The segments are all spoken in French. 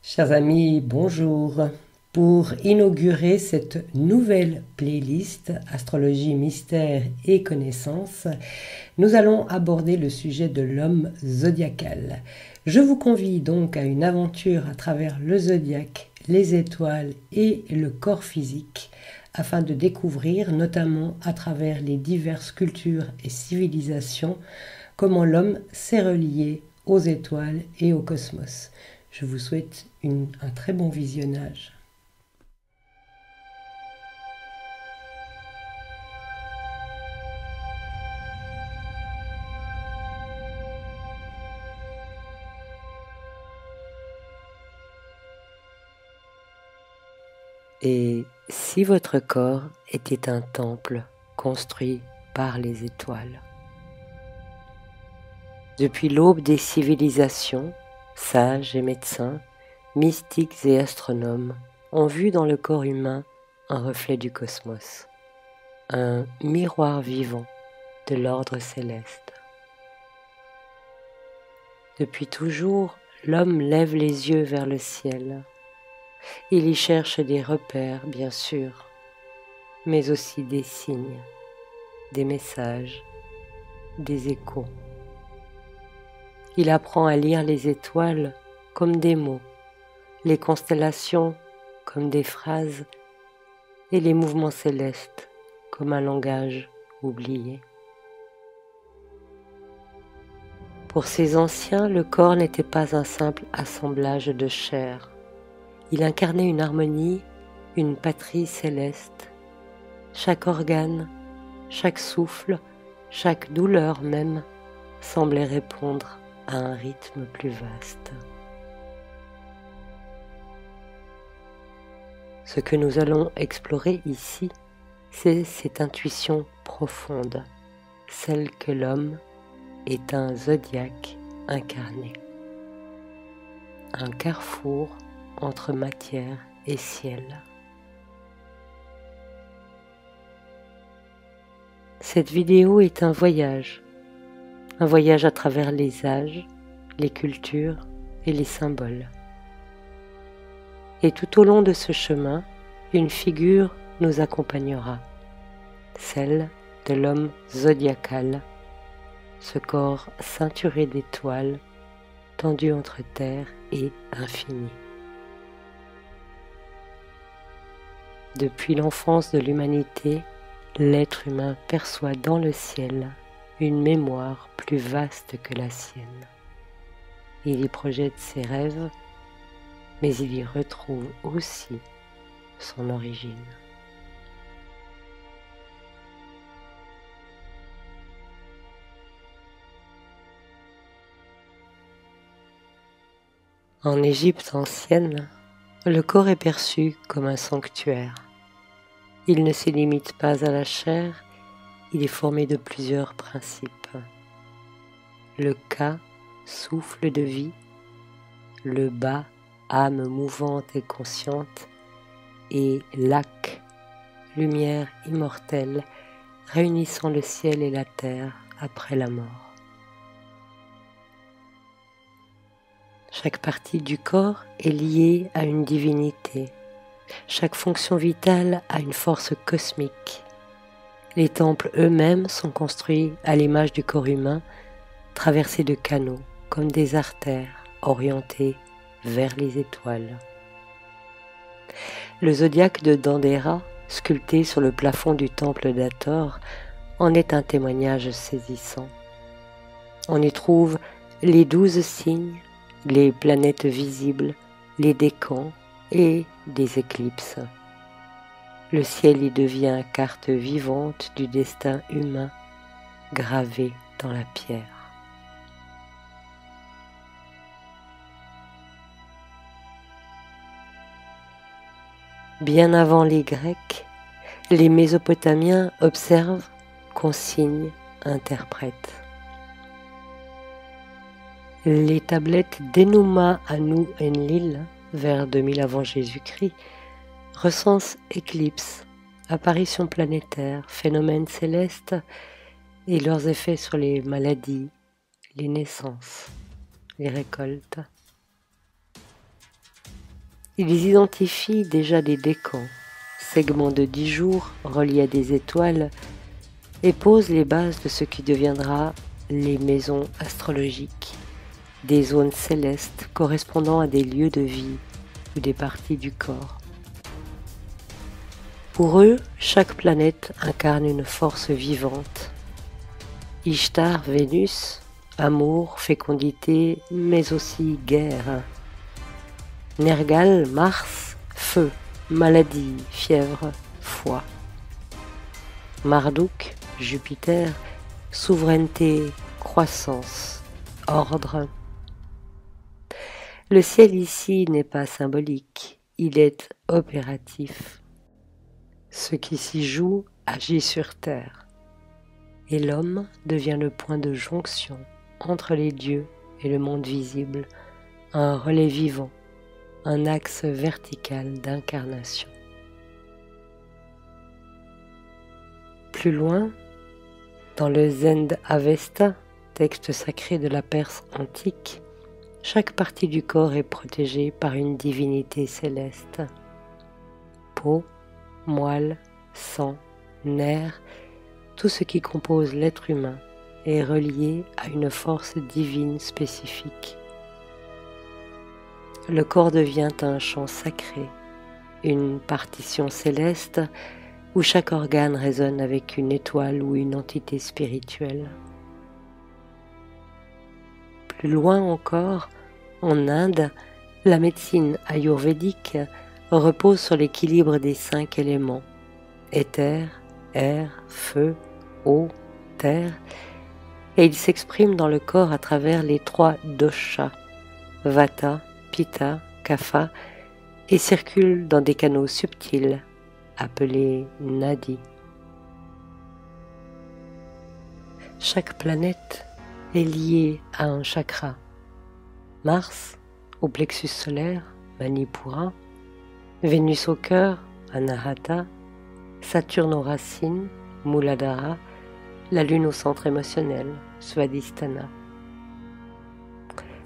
Chers amis, bonjour. Pour inaugurer cette nouvelle playlist Astrologie, mystère et connaissances, nous allons aborder le sujet de l'homme zodiacal. Je vous convie donc à une aventure à travers le zodiaque, les étoiles et le corps physique, afin de découvrir, notamment à travers les diverses cultures et civilisations, comment l'homme s'est relié aux étoiles et au cosmos. Je vous souhaite un très bon visionnage. Et si votre corps était un temple construit par les étoiles? Depuis l'aube des civilisations, sages et médecins, mystiques et astronomes ont vu dans le corps humain un reflet du cosmos, un miroir vivant de l'ordre céleste. Depuis toujours, l'homme lève les yeux vers le ciel. Il y cherche des repères, bien sûr, mais aussi des signes, des messages, des échos. Il apprend à lire les étoiles comme des mots, les constellations comme des phrases et les mouvements célestes comme un langage oublié. Pour ces anciens, le corps n'était pas un simple assemblage de chair. Il incarnait une harmonie, une patrie céleste. Chaque organe, chaque souffle, chaque douleur même, semblait répondre à un rythme plus vaste. Ce que nous allons explorer ici, c'est cette intuition profonde, celle que l'homme est un zodiaque incarné, un carrefour entre matière et ciel. Cette vidéo est un voyage à travers les âges, les cultures et les symboles. Et tout au long de ce chemin, une figure nous accompagnera, celle de l'homme zodiacal, ce corps ceinturé d'étoiles, tendu entre terre et infini. Depuis l'enfance de l'humanité, l'être humain perçoit dans le ciel une mémoire plus vaste que la sienne. Il y projette ses rêves, mais il y retrouve aussi son origine. En Égypte ancienne, le corps est perçu comme un sanctuaire. Il ne se limite pas à la chair, il est formé de plusieurs principes. Le Ka, souffle de vie, le Ba, âme mouvante et consciente, et l'Ak, lumière immortelle, réunissant le ciel et la terre après la mort. Chaque partie du corps est liée à une divinité. Chaque fonction vitale a une force cosmique. Les temples eux-mêmes sont construits à l'image du corps humain, traversés de canaux, comme des artères orientées vers les étoiles. Le zodiaque de Dendera, sculpté sur le plafond du temple d'Hathor, en est un témoignage saisissant. On y trouve les 12 signes, les planètes visibles, les décans et des éclipses. Le ciel y devient carte vivante du destin humain gravée dans la pierre. Bien avant les Grecs, les Mésopotamiens observent, consignent, interprètent. Les tablettes d'Enuma Anu Enlil, vers 2000 avant Jésus-Christ, recensent éclipses, apparitions planétaires, phénomènes célestes et leurs effets sur les maladies, les naissances, les récoltes. Ils identifient déjà des décans, segments de 10 jours reliés à des étoiles, et posent les bases de ce qui deviendra les maisons astrologiques, des zones célestes correspondant à des lieux de vie ou des parties du corps. Pour eux, chaque planète incarne une force vivante. Ishtar, Vénus, amour, fécondité, mais aussi guerre. Nergal, Mars, feu, maladie, fièvre, foi. Marduk, Jupiter, souveraineté, croissance, ordre. Le ciel ici n'est pas symbolique, il est opératif. Ce qui s'y joue agit sur terre, et l'homme devient le point de jonction entre les dieux et le monde visible, un relais vivant, un axe vertical d'incarnation. Plus loin, dans le Zend-Avesta, texte sacré de la Perse antique, chaque partie du corps est protégée par une divinité céleste. Peau, moelle, sang, nerfs, tout ce qui compose l'être humain est relié à une force divine spécifique. Le corps devient un chant sacré, une partition céleste où chaque organe résonne avec une étoile ou une entité spirituelle. Plus loin encore, en Inde, la médecine ayurvédique repose sur l'équilibre des 5 éléments, éther, air, feu, eau, terre, et il s'exprime dans le corps à travers les 3 doshas, vata, pitta, kapha, et circule dans des canaux subtils, appelés nadis. Chaque planète est liée à un chakra. Mars, au plexus solaire, Manipura, Vénus au cœur, Anahata, Saturne aux racines, Muladhara, la Lune au centre émotionnel, Svadhisthana.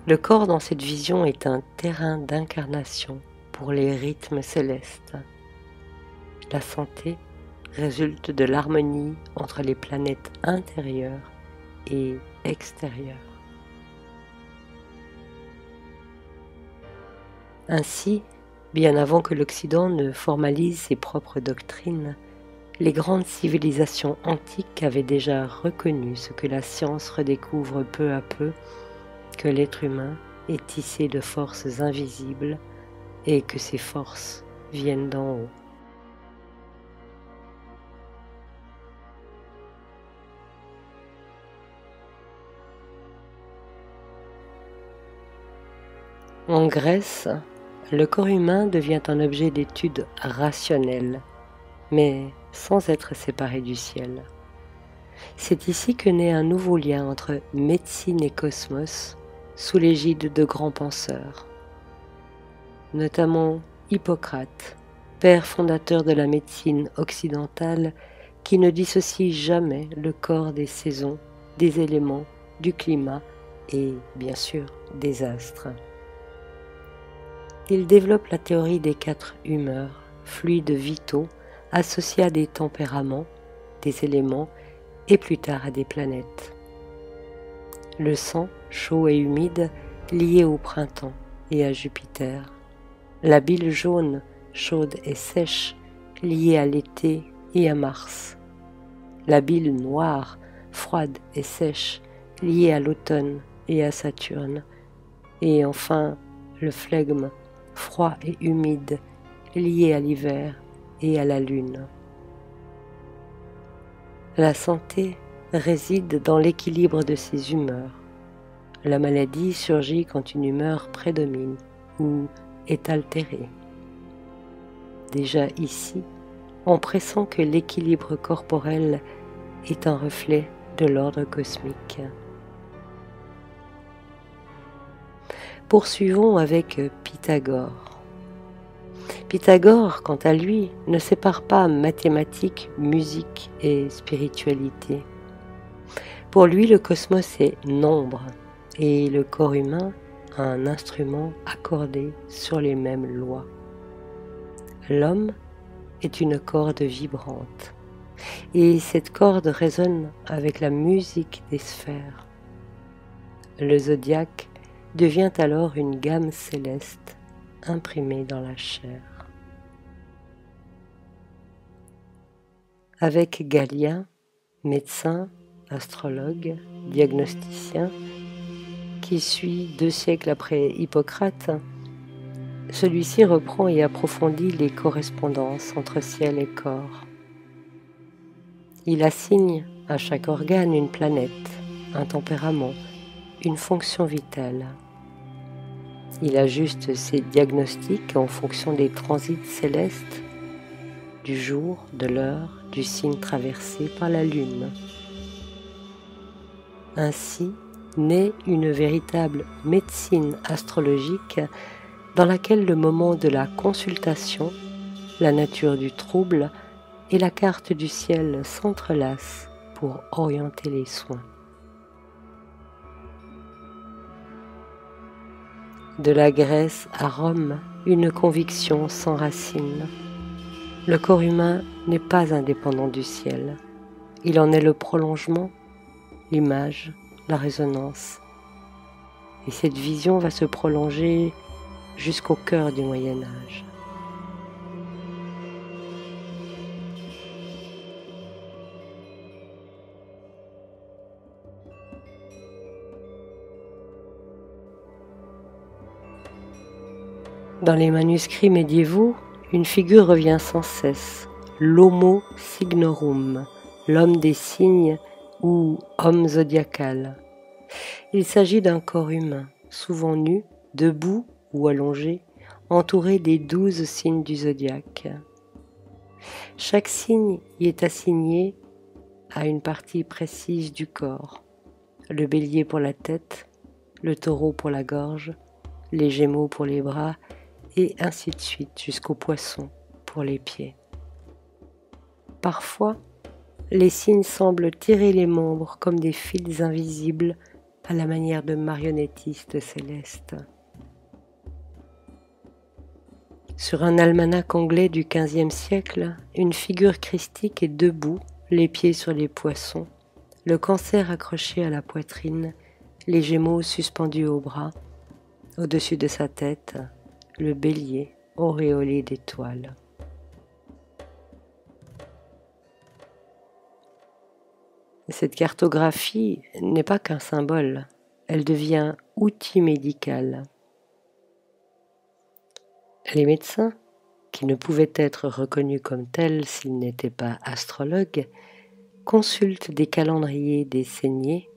Le corps dans cette vision est un terrain d'incarnation pour les rythmes célestes. La santé résulte de l'harmonie entre les planètes intérieures et extérieures. Ainsi, bien avant que l'Occident ne formalise ses propres doctrines, les grandes civilisations antiques avaient déjà reconnu ce que la science redécouvre peu à peu, que l'être humain est tissé de forces invisibles et que ces forces viennent d'en haut. En Grèce, le corps humain devient un objet d'étude rationnel, mais sans être séparé du ciel. C'est ici que naît un nouveau lien entre médecine et cosmos, sous l'égide de grands penseurs, notamment Hippocrate, père fondateur de la médecine occidentale, qui ne dissocie jamais le corps des saisons, des éléments, du climat et, bien sûr, des astres. Il développe la théorie des 4 humeurs, fluides vitaux, associés à des tempéraments, des éléments et plus tard à des planètes. Le sang, chaud et humide, lié au printemps et à Jupiter. La bile jaune, chaude et sèche, liée à l'été et à Mars. La bile noire, froide et sèche, liée à l'automne et à Saturne. Et enfin, le flegme, froid et humide, lié à l'hiver et à la lune. La santé réside dans l'équilibre de ces humeurs. La maladie surgit quand une humeur prédomine ou est altérée. Déjà ici, on pressent que l'équilibre corporel est un reflet de l'ordre cosmique. Poursuivons avec Pythagore. Pythagore, quant à lui, ne sépare pas mathématiques, musique et spiritualité. Pour lui, le cosmos est nombre et le corps humain un instrument accordé sur les mêmes lois. L'homme est une corde vibrante, et cette corde résonne avec la musique des sphères. Le zodiaque devient alors une gamme céleste imprimée dans la chair. Avec Galien, médecin, astrologue, diagnosticien, qui suit 2 siècles après Hippocrate, celui-ci reprend et approfondit les correspondances entre ciel et corps. Il assigne à chaque organe une planète, un tempérament, une fonction vitale. Il ajuste ses diagnostics en fonction des transits célestes, du jour, de l'heure, du signe traversé par la lune. Ainsi naît une véritable médecine astrologique dans laquelle le moment de la consultation, la nature du trouble et la carte du ciel s'entrelacent pour orienter les soins. De la Grèce à Rome, une conviction s'enracine. Le corps humain n'est pas indépendant du ciel. Il en est le prolongement, l'image, la résonance. Et cette vision va se prolonger jusqu'au cœur du Moyen-Âge. Dans les manuscrits médiévaux, une figure revient sans cesse, l'homo signorum, l'homme des signes ou homme zodiacal. Il s'agit d'un corps humain, souvent nu, debout ou allongé, entouré des 12 signes du zodiaque. Chaque signe y est assigné à une partie précise du corps, le bélier pour la tête, le taureau pour la gorge, les gémeaux pour les bras, et ainsi de suite jusqu'au poisson pour les pieds. Parfois, les signes semblent tirer les membres comme des fils invisibles à la manière de marionnettistes célestes. Sur un almanach anglais du XVe siècle, une figure christique est debout, les pieds sur les poissons, le cancer accroché à la poitrine, les gémeaux suspendus au bras, au-dessus de sa tête, le bélier auréolé d'étoiles. Cette cartographie n'est pas qu'un symbole, elle devient outil médical. Les médecins, qui ne pouvaient être reconnus comme tels s'ils n'étaient pas astrologues, consultent des calendriers des saignées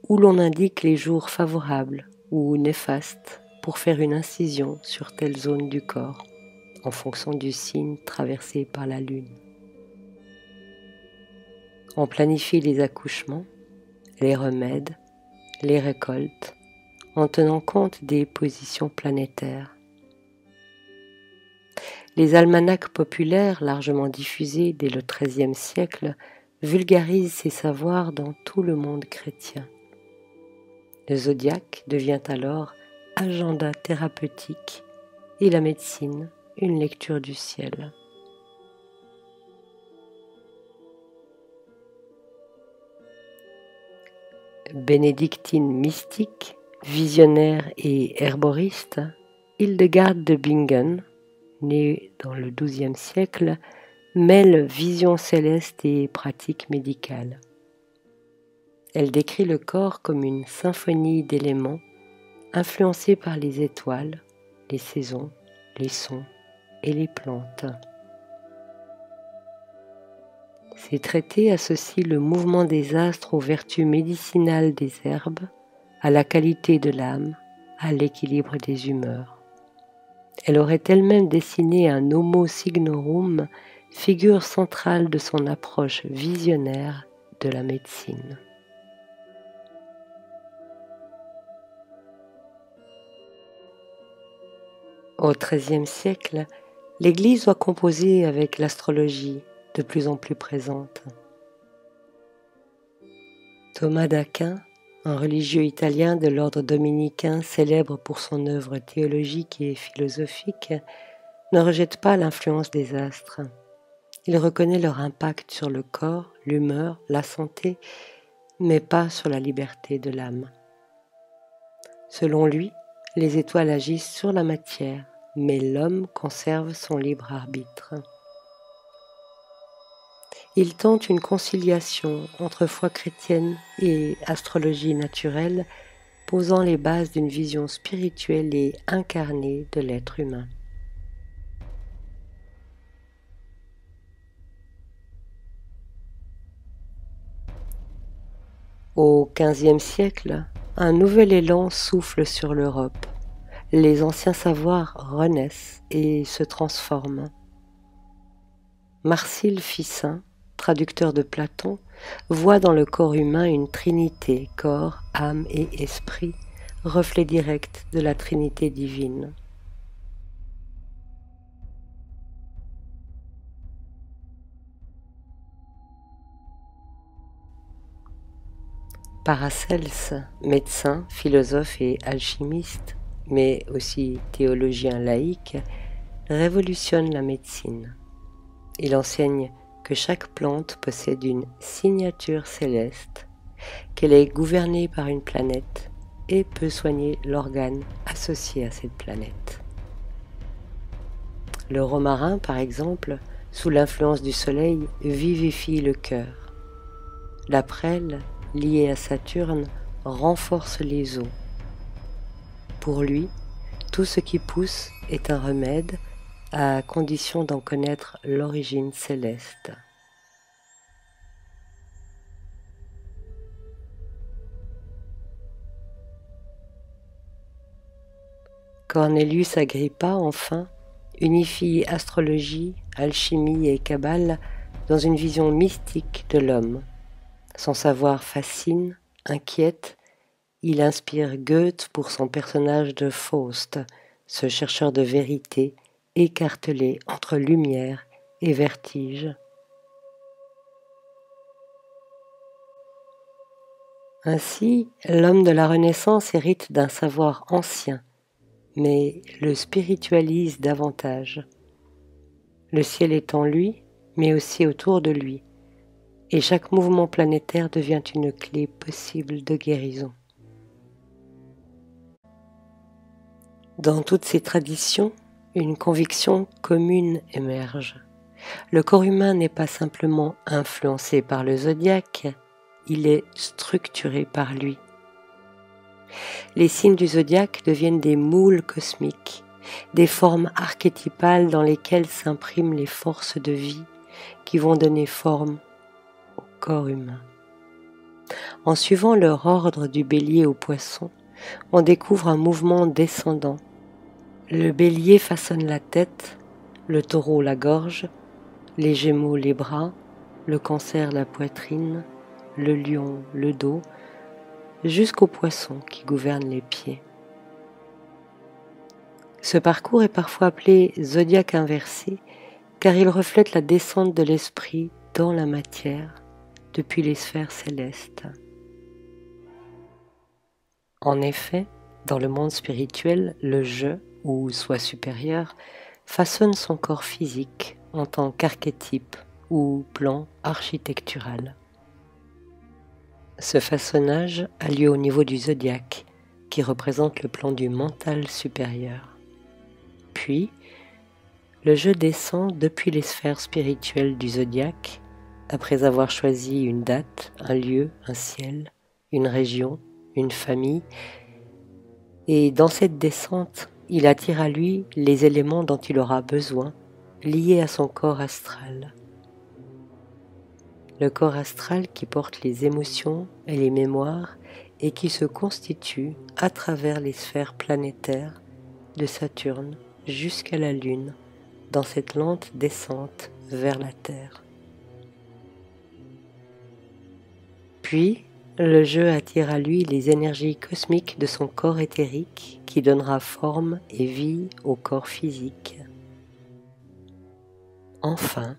où l'on indique les jours favorables ou néfastes pour faire une incision sur telle zone du corps, en fonction du signe traversé par la lune. On planifie les accouchements, les remèdes, les récoltes, en tenant compte des positions planétaires. Les almanachs populaires, largement diffusés dès le XIIIe siècle, vulgarisent ces savoirs dans tout le monde chrétien. Le zodiaque devient alors agenda thérapeutique et la médecine, une lecture du ciel. Bénédictine mystique, visionnaire et herboriste, Hildegarde de Bingen, née dans le XIIe siècle, mêle vision céleste et pratique médicale. Elle décrit le corps comme une symphonie d'éléments influencés par les étoiles, les saisons, les sons et les plantes. Ces traités associent le mouvement des astres aux vertus médicinales des herbes, à la qualité de l'âme, à l'équilibre des humeurs. Elle aurait elle-même dessiné un homo signorum, figure centrale de son approche visionnaire de la médecine. Au XIIIe siècle, l'Église doit composer avec l'astrologie, de plus en plus présente. Thomas d'Aquin, un religieux italien de l'ordre dominicain célèbre pour son œuvre théologique et philosophique, ne rejette pas l'influence des astres. Il reconnaît leur impact sur le corps, l'humeur, la santé, mais pas sur la liberté de l'âme. Selon lui, les étoiles agissent sur la matière, mais l'homme conserve son libre arbitre. Il tente une conciliation entre foi chrétienne et astrologie naturelle, posant les bases d'une vision spirituelle et incarnée de l'être humain. Au XVe siècle, un nouvel élan souffle sur l'Europe. Les anciens savoirs renaissent et se transforment. Marsile Ficin, traducteur de Platon, voit dans le corps humain une trinité, corps, âme et esprit, reflet direct de la Trinité divine. Paracelse, médecin, philosophe et alchimiste, mais aussi théologien laïque, révolutionne la médecine. Il enseigne que chaque plante possède une signature céleste, qu'elle est gouvernée par une planète et peut soigner l'organe associé à cette planète. Le romarin, par exemple, sous l'influence du soleil, vivifie le cœur. La prêle, liée à Saturne, renforce les os. Pour lui, tout ce qui pousse est un remède, à condition d'en connaître l'origine céleste. Cornelius Agrippa, enfin, unifie astrologie, alchimie et cabale dans une vision mystique de l'homme. Son savoir fascine, inquiète, il inspire Goethe pour son personnage de Faust, ce chercheur de vérité écartelé entre lumière et vertige. Ainsi, l'homme de la Renaissance hérite d'un savoir ancien, mais le spiritualise davantage. Le ciel est en lui, mais aussi autour de lui, et chaque mouvement planétaire devient une clé possible de guérison. Dans toutes ces traditions, une conviction commune émerge. Le corps humain n'est pas simplement influencé par le zodiaque, il est structuré par lui. Les signes du zodiaque deviennent des moules cosmiques, des formes archétypales dans lesquelles s'impriment les forces de vie qui vont donner forme au corps humain. En suivant leur ordre du bélier au poisson, on découvre un mouvement descendant. Le bélier façonne la tête, le taureau la gorge, les gémeaux les bras, le cancer la poitrine, le lion le dos, jusqu'au poisson qui gouverne les pieds. Ce parcours est parfois appelé zodiaque inversé car il reflète la descente de l'esprit dans la matière depuis les sphères célestes. En effet, dans le monde spirituel, le je, ou soi supérieur, façonne son corps physique en tant qu'archétype ou plan architectural. Ce façonnage a lieu au niveau du zodiaque, qui représente le plan du mental supérieur. Puis, le je descend depuis les sphères spirituelles du zodiaque, après avoir choisi une date, un lieu, un ciel, une région, une famille, et dans cette descente, il attire à lui les éléments dont il aura besoin, liés à son corps astral. Le corps astral qui porte les émotions et les mémoires et qui se constitue à travers les sphères planétaires de Saturne jusqu'à la Lune, dans cette lente descente vers la Terre. Puis, le jeu attire à lui les énergies cosmiques de son corps éthérique qui donnera forme et vie au corps physique. Enfin,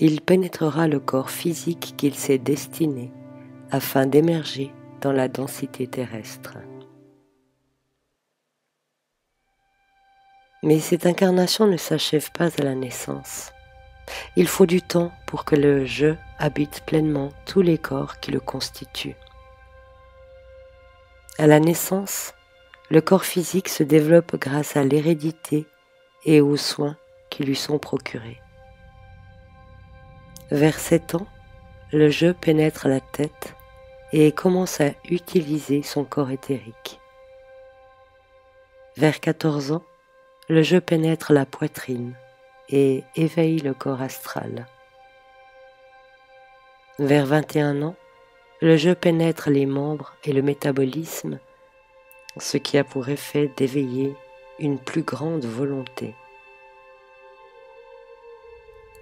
il pénétrera le corps physique qu'il s'est destiné afin d'émerger dans la densité terrestre. Mais cette incarnation ne s'achève pas à la naissance. Il faut du temps pour que le je habite pleinement tous les corps qui le constituent. À la naissance, le corps physique se développe grâce à l'hérédité et aux soins qui lui sont procurés. Vers 7 ans, le je pénètre la tête et commence à utiliser son corps éthérique. Vers 14 ans, le je pénètre la poitrine et éveille le corps astral. Vers 21 ans, le je pénètre les membres et le métabolisme, ce qui a pour effet d'éveiller une plus grande volonté.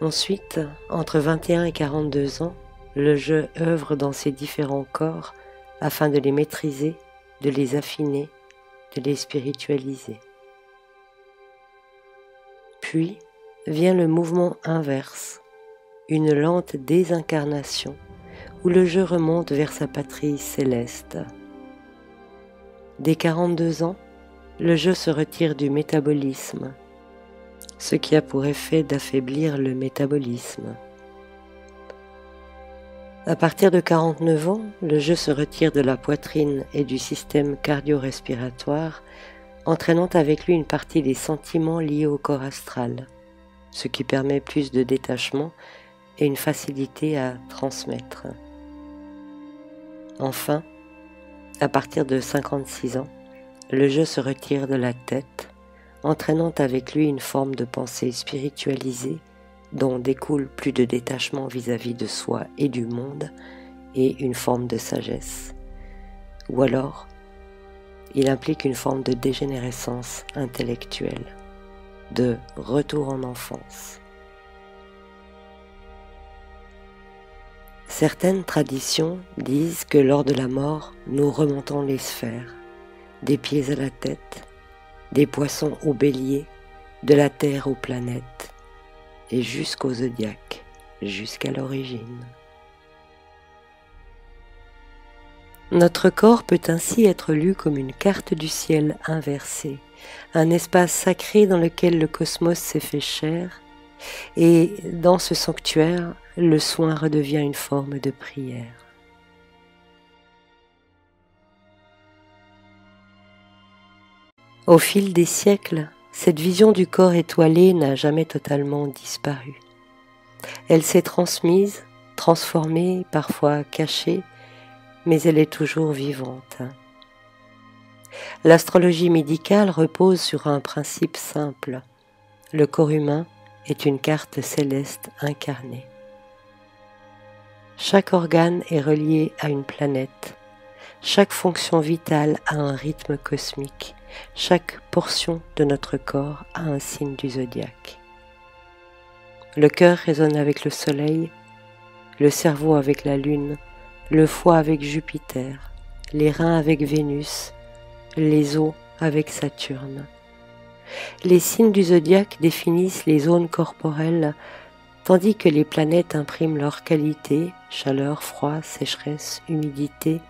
Ensuite, entre 21 et 42 ans, le je œuvre dans ces différents corps afin de les maîtriser, de les affiner, de les spiritualiser. Puis vient le mouvement inverse, une lente désincarnation où le je remonte vers sa patrie céleste. Dès 42 ans, le je se retire du métabolisme, ce qui a pour effet d'affaiblir le métabolisme. À partir de 49 ans, le je se retire de la poitrine et du système cardio-respiratoire, entraînant avec lui une partie des sentiments liés au corps astral, ce qui permet plus de détachement et une facilité à transmettre. Enfin, à partir de 56 ans, le je se retire de la tête, entraînant avec lui une forme de pensée spiritualisée dont découle plus de détachement vis-à-vis de soi et du monde et une forme de sagesse. Ou alors, il implique une forme de dégénérescence intellectuelle, de retour en enfance. Certaines traditions disent que lors de la mort, nous remontons les sphères, des pieds à la tête, des poissons au bélier, de la terre aux planètes, et jusqu'au zodiaque, jusqu'à l'origine. Notre corps peut ainsi être lu comme une carte du ciel inversée, un espace sacré dans lequel le cosmos s'est fait chair, et dans ce sanctuaire, le soin redevient une forme de prière. Au fil des siècles, cette vision du corps étoilé n'a jamais totalement disparu. Elle s'est transmise, transformée, parfois cachée, mais elle est toujours vivante. L'astrologie médicale repose sur un principe simple. Le corps humain est une carte céleste incarnée. Chaque organe est relié à une planète. Chaque fonction vitale a un rythme cosmique. Chaque portion de notre corps a un signe du zodiaque. Le cœur résonne avec le soleil, le cerveau avec la lune, le foie avec Jupiter, les reins avec Vénus, les os avec Saturne. Les signes du zodiaque définissent les zones corporelles, tandis que les planètes impriment leurs qualités, chaleur, froid, sécheresse, humidité,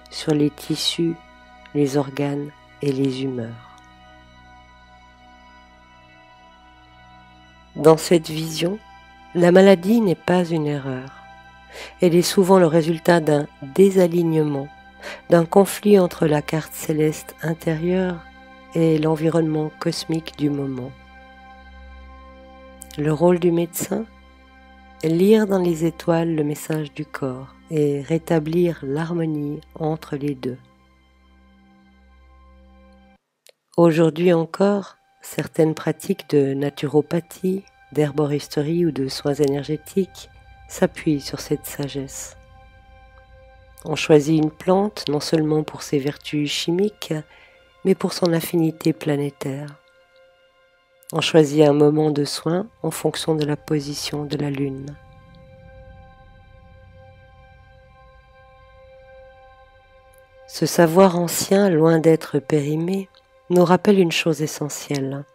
sur les tissus, les organes et les humeurs. Dans cette vision, la maladie n'est pas une erreur. Elle est souvent le résultat d'un désalignement, d'un conflit entre la carte céleste intérieure et l'environnement cosmique du moment. Le rôle du médecin est lire dans les étoiles le message du corps et rétablir l'harmonie entre les deux. Aujourd'hui encore, certaines pratiques de naturopathie, d'herboristerie ou de soins énergétiques s'appuient sur cette sagesse. On choisit une plante non seulement pour ses vertus chimiques, mais pour son affinité planétaire. On choisit un moment de soin en fonction de la position de la Lune. Ce savoir ancien, loin d'être périmé, nous rappelle une chose essentielle.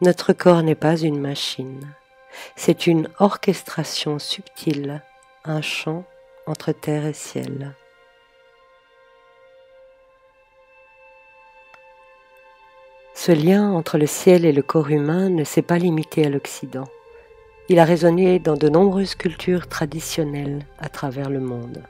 Notre corps n'est pas une machine, c'est une orchestration subtile, un chant entre terre et ciel. Ce lien entre le ciel et le corps humain ne s'est pas limité à l'Occident. Il a résonné dans de nombreuses cultures traditionnelles à travers le monde.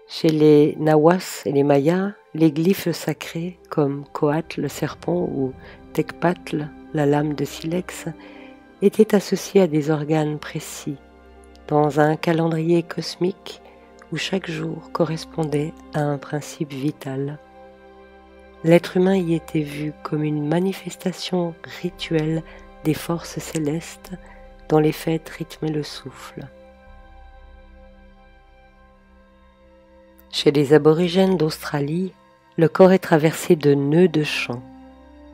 Chez les Nahuas et les Mayas, les glyphes sacrés comme Coatl le serpent ou Tecpatl la lame de silex étaient associés à des organes précis, dans un calendrier cosmique où chaque jour correspondait à un principe vital. L'être humain y était vu comme une manifestation rituelle des forces célestes dont les fêtes rythmaient le souffle. Chez les aborigènes d'Australie, le corps est traversé de nœuds de chant,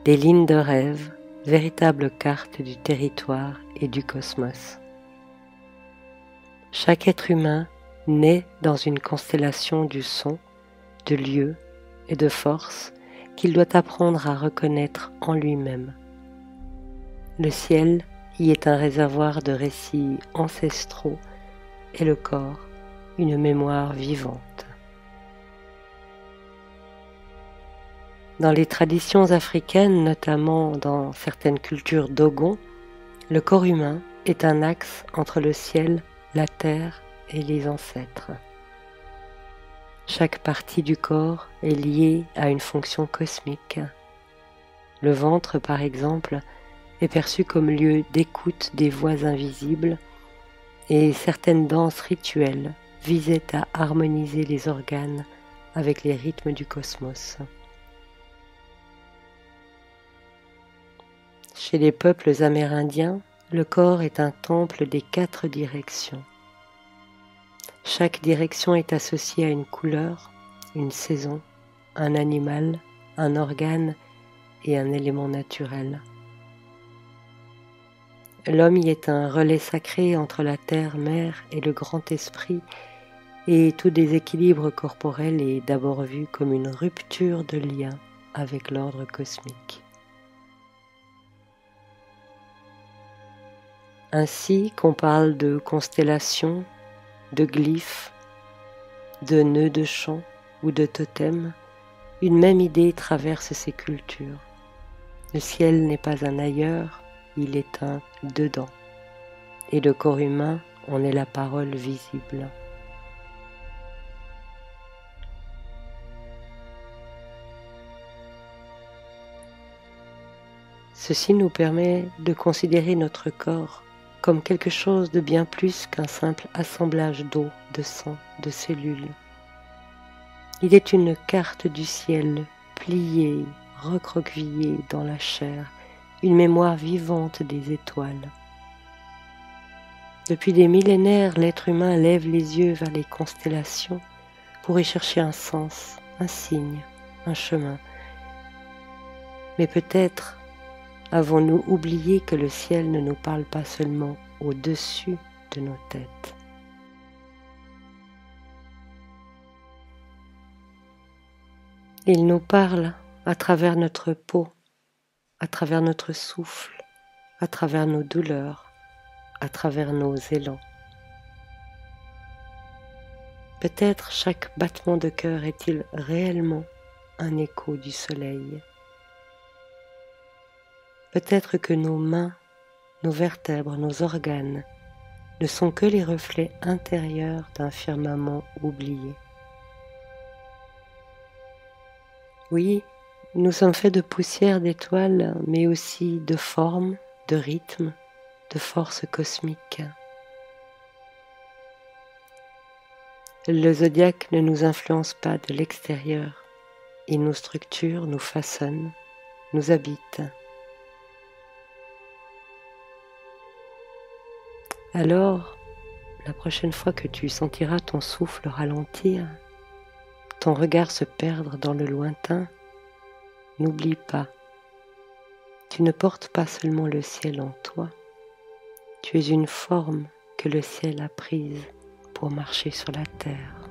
des lignes de rêve, véritables cartes du territoire et du cosmos. Chaque être humain naît dans une constellation du son, de lieu et de force qu'il doit apprendre à reconnaître en lui-même. Le ciel y est un réservoir de récits ancestraux et le corps une mémoire vivante. Dans les traditions africaines, notamment dans certaines cultures Dogon, le corps humain est un axe entre le ciel, la terre et les ancêtres. Chaque partie du corps est liée à une fonction cosmique. Le ventre, par exemple, est perçu comme lieu d'écoute des voix invisibles et certaines danses rituelles visaient à harmoniser les organes avec les rythmes du cosmos. Chez les peuples amérindiens, le corps est un temple des 4 directions. Chaque direction est associée à une couleur, une saison, un animal, un organe et un élément naturel. L'homme y est un relais sacré entre la terre-mère et le grand esprit, et tout déséquilibre corporel est d'abord vu comme une rupture de lien avec l'ordre cosmique. Ainsi qu'on parle de constellations, de glyphes, de nœuds de chant ou de totems, une même idée traverse ces cultures. Le ciel n'est pas un ailleurs, il est un dedans, et le corps humain en est la parole visible. Ceci nous permet de considérer notre corps comme quelque chose de bien plus qu'un simple assemblage d'eau, de sang, de cellules. Il est une carte du ciel, pliée, recroquevillée dans la chair, une mémoire vivante des étoiles. Depuis des millénaires, l'être humain lève les yeux vers les constellations pour y chercher un sens, un signe, un chemin. Mais peut-être avons-nous oublié que le ciel ne nous parle pas seulement au-dessus de nos têtes. Il nous parle à travers notre peau, à travers notre souffle, à travers nos douleurs, à travers nos élans. Peut-être chaque battement de cœur est-il réellement un écho du soleil. Peut-être que nos mains, nos vertèbres, nos organes ne sont que les reflets intérieurs d'un firmament oublié. Oui, nous sommes faits de poussière d'étoiles, mais aussi de formes, de rythmes, de forces cosmiques. Le zodiaque ne nous influence pas de l'extérieur, il nous structure, nous façonne, nous habite. Alors, la prochaine fois que tu sentiras ton souffle ralentir, ton regard se perdre dans le lointain, n'oublie pas, tu ne portes pas seulement le ciel en toi, tu es une forme que le ciel a prise pour marcher sur la terre.